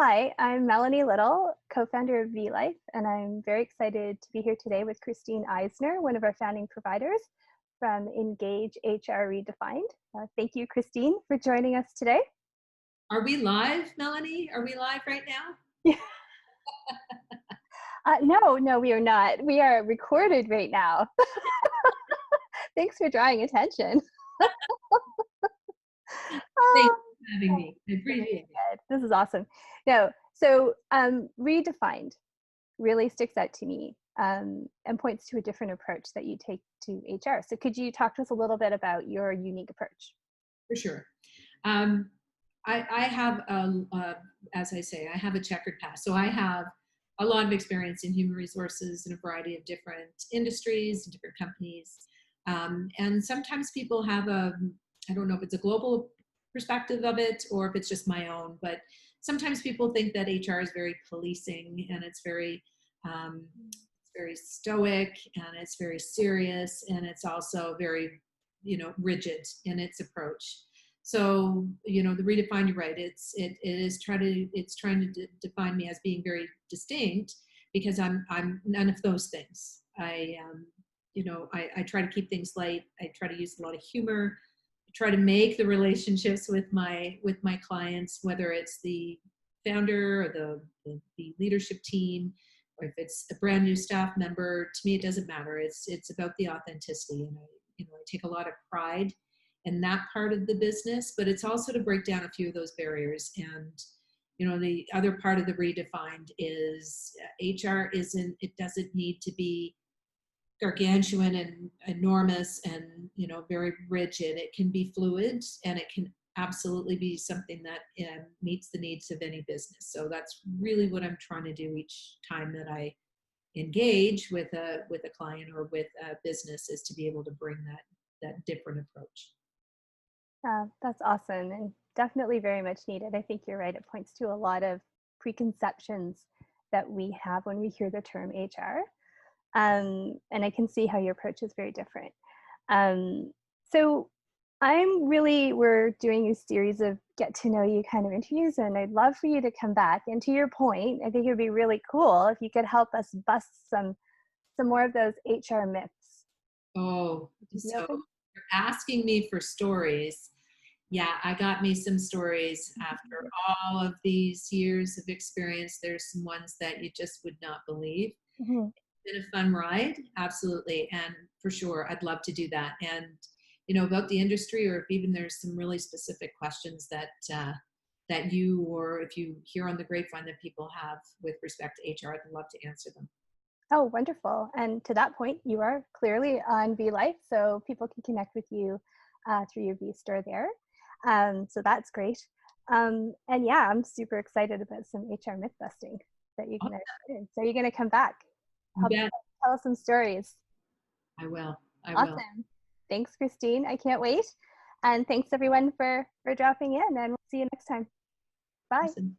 Hi, I'm Melanie Little, co-founder of vLife, and I'm very excited to be here today with Christine Isnor, one of our founding providers from Engage HR Redefined. Thank you, Christine, for joining us today. Are we live, Melanie? Are we live right now? No, we are not. We are recorded right now. Thanks for drawing attention. Thanks Oh, for having me. I appreciate it. this is awesome. No, so Redefined really sticks out to me and points to a different approach that you take to HR. So could you talk to us a little bit about your unique approach? For sure. Um, I have, as I say, I have a checkered past. So I have a lot of experience in human resources in a variety of different industries and different companies. And sometimes people have I don't know if it's a global perspective of it or if it's just my own, but sometimes people think that HR is very policing and it's very stoic and it's very serious and it's also very, rigid in its approach. So, the redefined, you're right. It's trying to define me as being very distinct because I'm none of those things. I try to keep things light. I try to use a lot of humor. I try to make the relationships with my clients, whether it's the founder or the leadership team, or if it's a brand new staff member. To me, it doesn't matter. It's about the authenticity, and I take a lot of pride in that part of the business, but it's also to break down a few of those barriers. And the other part of the redefined is it doesn't need to be gargantuan and enormous and very rigid. It can be fluid, and it can absolutely be something that meets the needs of any business. So that's really what I'm trying to do each time that I engage with a client or with a business, is to be able to bring that different approach. That's awesome and definitely very much needed. I think you're right. It points to a lot of preconceptions that we have when we hear the term HR. And I can see how your approach is very different. So we're doing a series of get to know you kind of interviews, and I'd love for you to come back. And to your point, I think it would be really cool if you could help us bust some more of those HR myths. Oh, Would you be so open? you're asking me for stories. Yeah, I got me some stories after all of these years of experience. There's some ones that you just would not believe. Mhm. It's been a fun ride, absolutely, and for sure, I'd love to do that. And about the industry, or if even there's some really specific questions that you, or if you hear on the grapevine that people have with respect to HR, I'd love to answer them. Oh, wonderful. And to that point, you are clearly on vLife, so people can connect with you through your V store there. So that's great. And yeah, I'm super excited about some HR myth busting that you're Oh, going to do. So you're going to come back, you help bet. tell us some stories. I will. I will. Awesome. Thanks, Christine. I can't wait. And thanks everyone for dropping in, and we'll see you next time. Bye. Awesome.